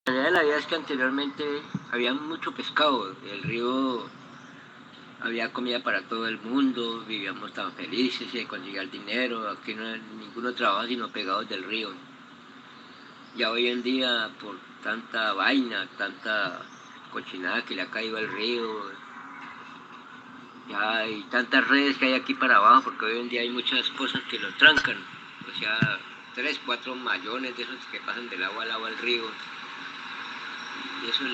La realidad de la vida es que anteriormente había mucho pescado, el río había comida para todo el mundo, vivíamos tan felices, se conseguía el dinero, aquí no hay ninguno trabaja sino pegados del río. Ya hoy en día por tanta vaina, tanta cochinada que le ha caído al río, ya hay tantas redes que hay aquí para abajo, porque hoy en día hay muchas cosas que lo trancan, o sea, 3, 4 mayones de esos que pasan del agua al agua al río. Y eso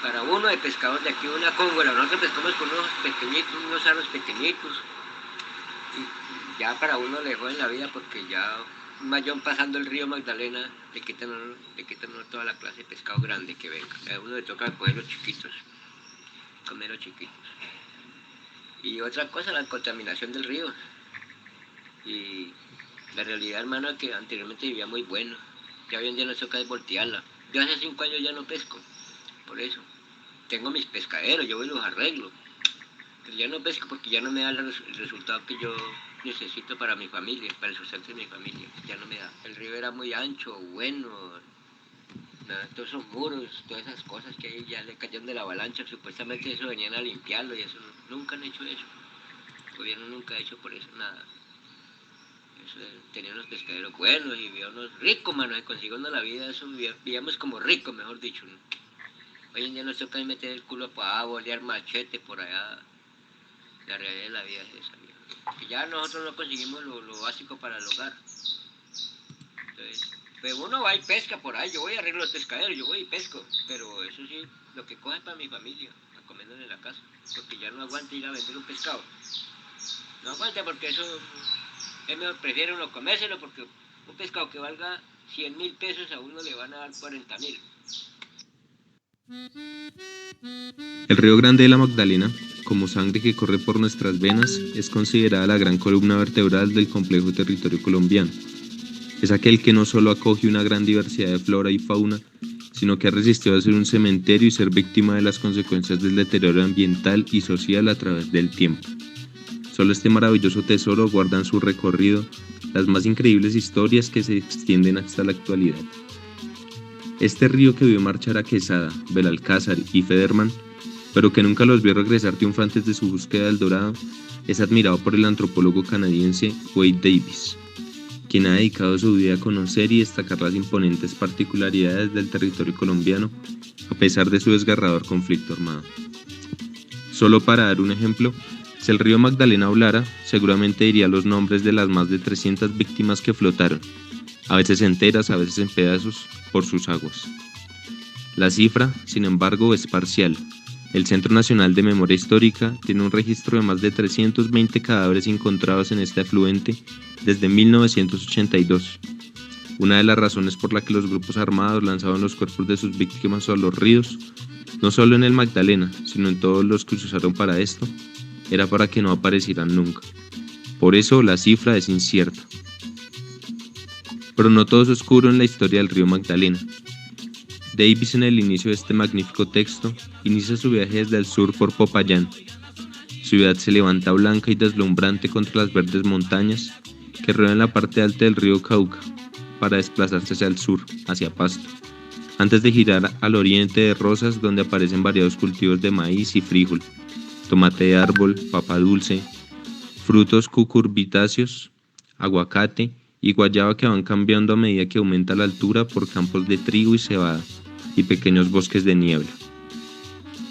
para uno de pescadores de aquí una cóngola, nosotros pescamos con unos pequeñitos, unos aros pequeñitos. Y ya para uno le joden la vida porque ya un mayón pasando el río Magdalena le quitan toda la clase de pescado grande que venga. A uno le toca coger los chiquitos, comer los chiquitos. Y otra cosa, la contaminación del río. Y la realidad, hermano, es que anteriormente vivía muy bueno. Ya hoy en día nos toca desvoltearla. Yo hace 5 años ya no pesco, por eso. Tengo mis pescaderos, yo voy y los arreglo. Pero ya no pesco porque ya no me da el resultado que yo necesito para mi familia, para el sustento de mi familia. Ya no me da. El río era muy ancho, bueno, nada, todos esos muros, todas esas cosas que ahí ya le cayeron de la avalancha, supuestamente eso venían a limpiarlo y eso nunca han hecho eso. El gobierno nunca ha hecho por eso nada. Eso, tenía unos pescaderos buenos y había unos ricos, mano, se consiguió uno la vida, eso vivíamos como ricos, mejor dicho, ¿no? Hoy en día nos toca meter el culo para abajo, bolear machete por allá. La realidad de la vida es esa, mira. Que ya nosotros no conseguimos lo básico para el hogar. Entonces, pues uno va y pesca por ahí. Yo voy a arreglo los pescaderos, yo voy y pesco. Pero eso sí, lo que coge para mi familia, a comerlo en la casa. Porque ya no aguanta ir a vender un pescado. No aguanta porque eso es mejor, prefiero uno comérselo porque un pescado que valga 100.000 pesos a uno le van a dar 40.000. El río Grande de la Magdalena, como sangre que corre por nuestras venas, es considerada la gran columna vertebral del complejo territorio colombiano. Es aquel que no solo acoge una gran diversidad de flora y fauna, sino que ha resistido a ser un cementerio y ser víctima de las consecuencias del deterioro ambiental y social a través del tiempo. Solo este maravilloso tesoro guarda en su recorrido las más increíbles historias que se extienden hasta la actualidad. Este río que vio marchar a Quesada, Belalcázar y Federman, pero que nunca los vio regresar triunfantes de su búsqueda del dorado, es admirado por el antropólogo canadiense Wade Davis, quien ha dedicado su vida a conocer y destacar las imponentes particularidades del territorio colombiano, a pesar de su desgarrador conflicto armado. Solo para dar un ejemplo, si el río Magdalena hablara, seguramente diría los nombres de las más de 300 víctimas que flotaron, a veces enteras, a veces en pedazos, por sus aguas. La cifra, sin embargo, es parcial. El Centro Nacional de Memoria Histórica tiene un registro de más de 320 cadáveres encontrados en este afluente desde 1982. Una de las razones por la que los grupos armados lanzaban los cuerpos de sus víctimas a los ríos, no solo en el Magdalena, sino en todos los que se usaron para esto, era para que no aparecieran nunca. Por eso la cifra es incierta. Pero no todo es oscuro en la historia del río Magdalena. Davis, en el inicio de este magnífico texto, inicia su viaje desde el sur por Popayán. Su ciudad se levanta blanca y deslumbrante contra las verdes montañas que rodean la parte alta del río Cauca, para desplazarse hacia el sur, hacia Pasto, antes de girar al oriente de Rosas, donde aparecen variados cultivos de maíz y frijol, tomate de árbol, papa dulce, frutos cucurbitáceos, aguacate y guayaba que van cambiando a medida que aumenta la altura por campos de trigo y cebada y pequeños bosques de niebla.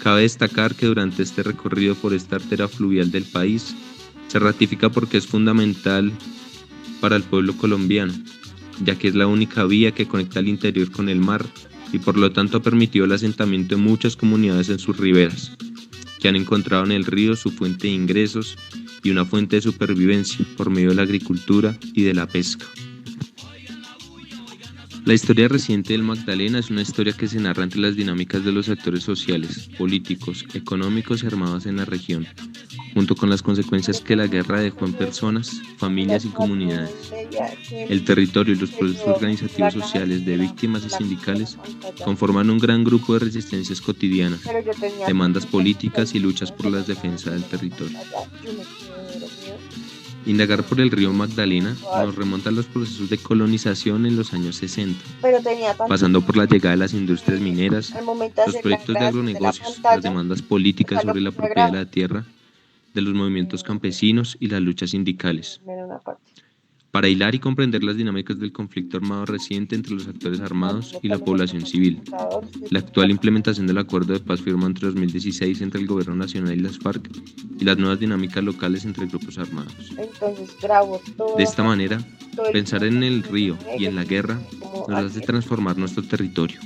Cabe destacar que durante este recorrido por esta arteria fluvial del país, se ratifica porque es fundamental para el pueblo colombiano, ya que es la única vía que conecta el interior con el mar y por lo tanto ha permitido el asentamiento de muchas comunidades en sus riberas, que han encontrado en el río su fuente de ingresos y una fuente de supervivencia por medio de la agricultura y de la pesca. La historia reciente del Magdalena es una historia que se narra entre las dinámicas de los actores sociales, políticos, económicos y armados en la región, junto con las consecuencias que la guerra dejó en personas, familias y comunidades. El territorio y los procesos organizativos sociales de víctimas y sindicales conforman un gran grupo de resistencias cotidianas, demandas políticas y luchas por la defensa del territorio. Indagar por el río Magdalena nos remonta a los procesos de colonización en los años 60, pasando por la llegada de las industrias mineras, los proyectos de agronegocios, las demandas políticas sobre la propiedad de la tierra, de los movimientos campesinos y las luchas sindicales. Para hilar y comprender las dinámicas del conflicto armado reciente entre los actores armados y la población civil, la actual implementación del acuerdo de paz firmado entre 2016 entre el Gobierno Nacional y las FARC y las nuevas dinámicas locales entre grupos armados. De esta manera, pensar en el río y en la guerra nos hace transformar nuestro territorio.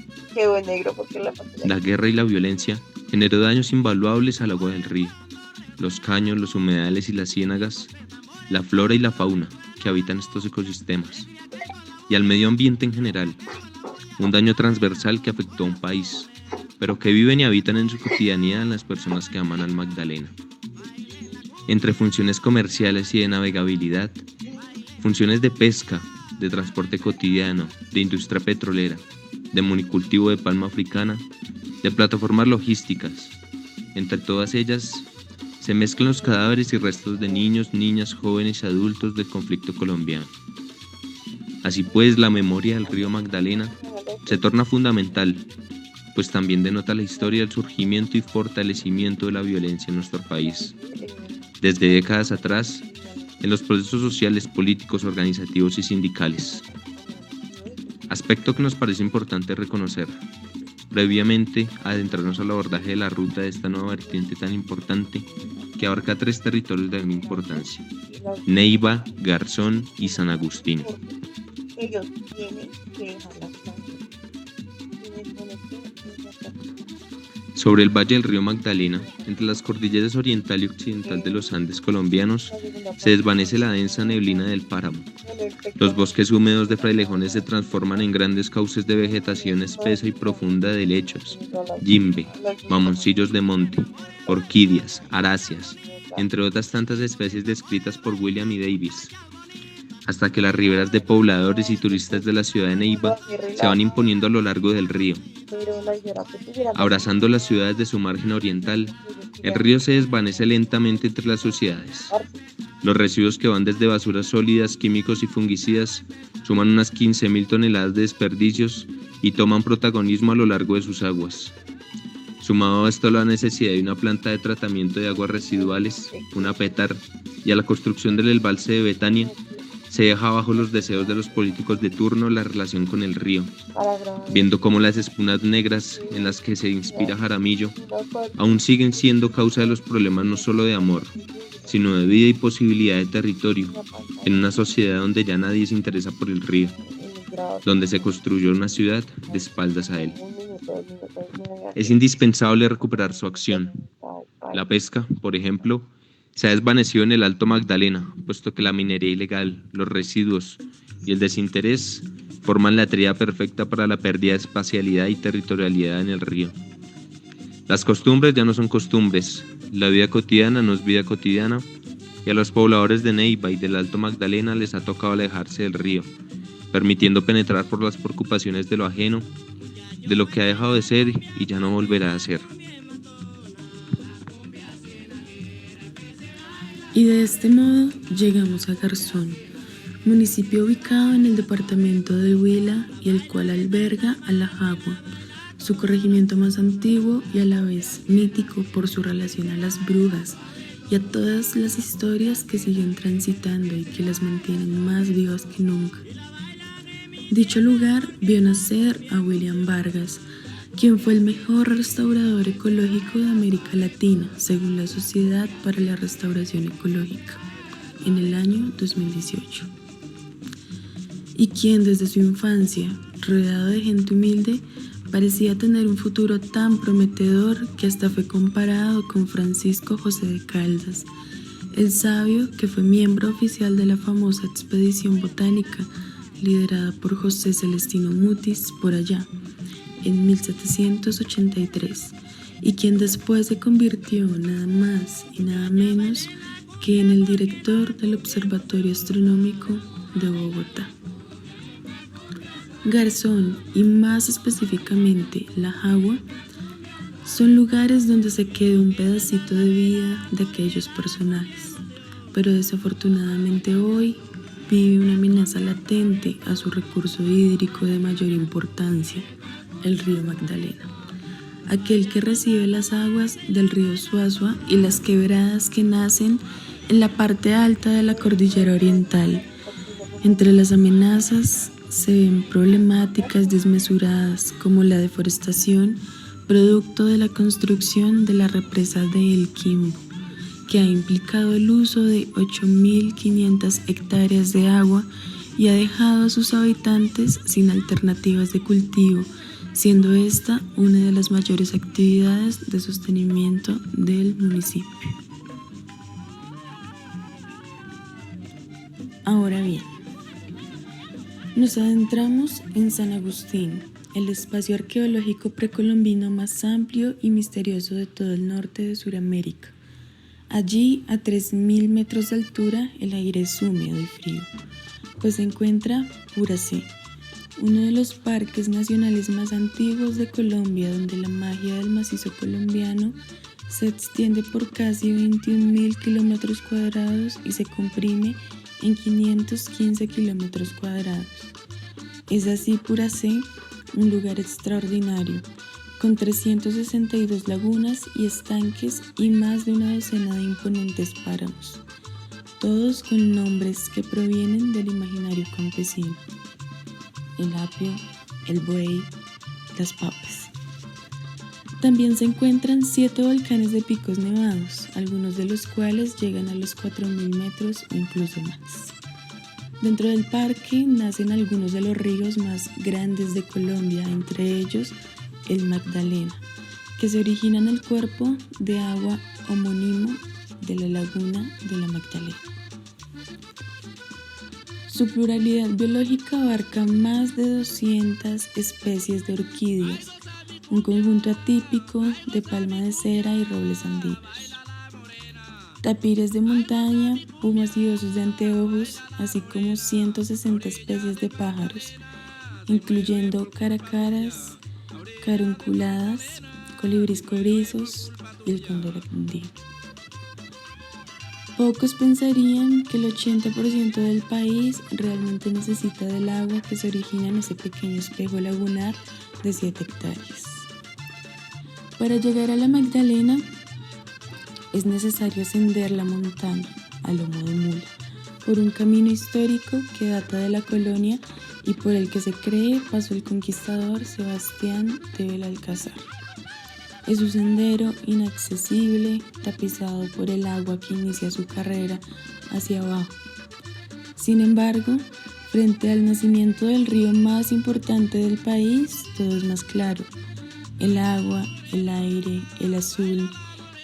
La guerra y la violencia generó daños invaluables al agua del río, los caños, los humedales y las ciénagas, la flora y la fauna que habitan estos ecosistemas, y al medio ambiente en general, un daño transversal que afectó a un país, pero que viven y habitan en su cotidianidad las personas que aman al Magdalena. Entre funciones comerciales y de navegabilidad, funciones de pesca, de transporte cotidiano, de industria petrolera, de monocultivo de palma africana, de plataformas logísticas, entre todas ellas se mezclan los cadáveres y restos de niños, niñas, jóvenes y adultos del conflicto colombiano. Así pues, la memoria del río Magdalena se torna fundamental, pues también denota la historia del surgimiento y fortalecimiento de la violencia en nuestro país. Desde décadas atrás, en los procesos sociales, políticos, organizativos y sindicales. Aspecto que nos parece importante reconocer. Previamente, adentrarnos al abordaje de la ruta de esta nueva vertiente tan importante que abarca 3 territorios de gran importancia: Neiva, Garzón y San Agustín. Sobre el valle del río Magdalena, entre las cordilleras oriental y occidental de los Andes colombianos, se desvanece la densa neblina del páramo. Los bosques húmedos de frailejones se transforman en grandes cauces de vegetación espesa y profunda de helechos, yimbe, mamoncillos de monte, orquídeas, aráceas, entre otras tantas especies descritas por William y Davis, hasta que las riberas de pobladores y turistas de la ciudad de Neiva se van imponiendo a lo largo del río. Abrazando las ciudades de su margen oriental, el río se desvanece lentamente entre las sociedades. Los residuos que van desde basuras sólidas, químicos y fungicidas suman unas 15.000 toneladas de desperdicios y toman protagonismo a lo largo de sus aguas. Sumado a esto la necesidad de una planta de tratamiento de aguas residuales, una PETAR, y a la construcción del embalse de Betania, se deja bajo los deseos de los políticos de turno la relación con el río, viendo cómo las espumas negras en las que se inspira Jaramillo aún siguen siendo causa de los problemas no solo de amor, sino de vida y posibilidad de territorio, en una sociedad donde ya nadie se interesa por el río, donde se construyó una ciudad de espaldas a él. Es indispensable recuperar su acción. La pesca, por ejemplo, se ha desvanecido en el Alto Magdalena, puesto que la minería ilegal, los residuos y el desinterés forman la tríada perfecta para la pérdida de espacialidad y territorialidad en el río. Las costumbres ya no son costumbres, la vida cotidiana no es vida cotidiana, y a los pobladores de Neiva y del Alto Magdalena les ha tocado alejarse del río, permitiendo penetrar por las preocupaciones de lo ajeno, de lo que ha dejado de ser y ya no volverá a ser. Y de este modo llegamos a Garzón, municipio ubicado en el departamento de Huila y el cual alberga a La Jagua, su corregimiento más antiguo y a la vez mítico por su relación a las brujas y a todas las historias que siguen transitando y que las mantienen más vivas que nunca. Dicho lugar vio nacer a William Vargas, quien fue el mejor restaurador ecológico de América Latina, según la Sociedad para la Restauración Ecológica, en el año 2018. Y quien desde su infancia, rodeado de gente humilde, parecía tener un futuro tan prometedor que hasta fue comparado con Francisco José de Caldas, el sabio que fue miembro oficial de la famosa expedición botánica liderada por José Celestino Mutis por allá, en 1783, y quien después se convirtió nada más y nada menos que en el director del Observatorio Astronómico de Bogotá. Garzón, y más específicamente La Jagua, son lugares donde se quedó un pedacito de vida de aquellos personajes, pero desafortunadamente hoy vive una amenaza latente a su recurso hídrico de mayor importancia, el río Magdalena, aquel que recibe las aguas del río Suazua y las quebradas que nacen en la parte alta de la cordillera oriental. Entre las amenazas se ven problemáticas desmesuradas como la deforestación, producto de la construcción de la represa de El Quimbo, que ha implicado el uso de 8.500 hectáreas de agua y ha dejado a sus habitantes sin alternativas de cultivo, siendo esta una de las mayores actividades de sostenimiento del municipio. Ahora bien, nos adentramos en San Agustín, el espacio arqueológico precolombino más amplio y misterioso de todo el norte de Sudamérica. Allí, a 3.000 metros de altura, el aire es húmedo y frío, pues se encuentra Puracé, uno de los parques nacionales más antiguos de Colombia, donde la magia del macizo colombiano se extiende por casi 21.000 kilómetros cuadrados y se comprime en 515 kilómetros cuadrados. Es así Puracé, un lugar extraordinario, con 362 lagunas y estanques y más de una docena de imponentes páramos, todos con nombres que provienen del imaginario campesino: el apio, el buey, las papas. También se encuentran 7 volcanes de picos nevados, algunos de los cuales llegan a los 4.000 metros o incluso más. Dentro del parque nacen algunos de los ríos más grandes de Colombia, entre ellos el Magdalena, que se origina en el cuerpo de agua homónimo de la laguna de la Magdalena. Su pluralidad biológica abarca más de 200 especies de orquídeas, un conjunto atípico de palma de cera y robles andinos, tapires de montaña, pumas y osos de anteojos, así como 160 especies de pájaros, incluyendo caracaras, carunculadas, colibríes cobrizos y el cóndor andino. Pocos pensarían que el 80% del país realmente necesita del agua que se origina en ese pequeño espejo lagunar de 7 hectáreas. Para llegar a la Magdalena es necesario ascender la montaña a lomo de mula por un camino histórico que data de la colonia y por el que se cree pasó el conquistador Sebastián de Belalcázar. Es un sendero inaccesible, tapizado por el agua que inicia su carrera hacia abajo. Sin embargo, frente al nacimiento del río más importante del país, todo es más claro. El agua, el aire, el azul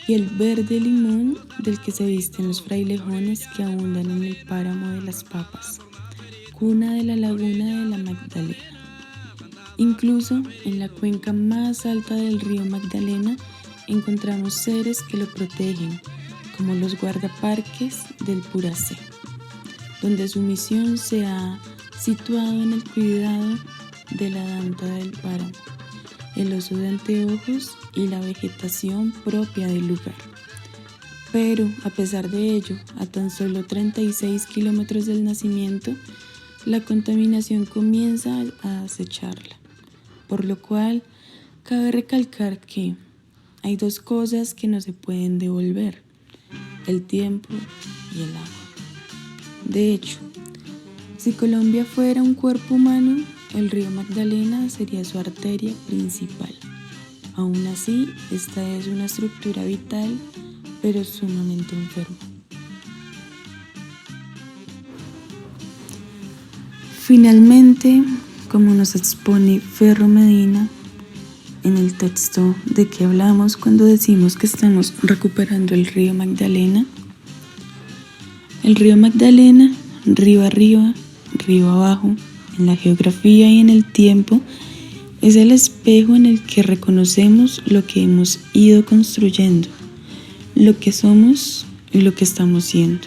y el verde limón del que se visten los frailejones que abundan en el páramo de las Papas, cuna de la laguna de la Magdalena. Incluso en la cuenca más alta del río Magdalena encontramos seres que lo protegen, como los guardaparques del Puracé, donde su misión se ha situado en el cuidado de la danta del páramo, el oso de anteojos y la vegetación propia del lugar. Pero, a pesar de ello, a tan solo 36 kilómetros del nacimiento, la contaminación comienza a acecharla, por lo cual cabe recalcar que hay 2 cosas que no se pueden devolver: el tiempo y el agua. De hecho, si Colombia fuera un cuerpo humano, el río Magdalena sería su arteria principal. Aún así, esta es una estructura vital, pero sumamente enferma. Finalmente, como nos expone Ferro Medina en el texto de que hablamos cuando decimos que estamos recuperando el río Magdalena, el río Magdalena, río arriba, río abajo, en la geografía y en el tiempo, es el espejo en el que reconocemos lo que hemos ido construyendo, lo que somos y lo que estamos siendo.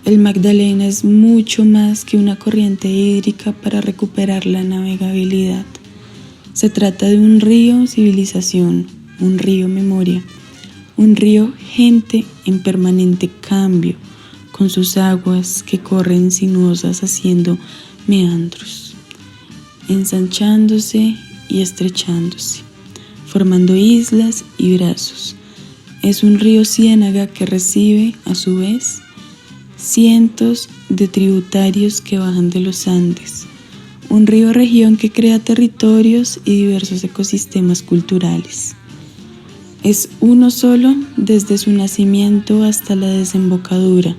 El Magdalena es mucho más que una corriente hídrica para recuperar la navegabilidad. Se trata de un río civilización, un río memoria, un río gente en permanente cambio, con sus aguas que corren sinuosas haciendo meandros, ensanchándose y estrechándose, formando islas y brazos. Es un río ciénaga que recibe, a su vez, cientos de tributarios que bajan de los Andes. Un río región que crea territorios y diversos ecosistemas culturales. Es uno solo desde su nacimiento hasta la desembocadura,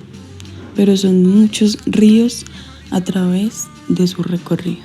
pero son muchos ríos a través de su recorrido.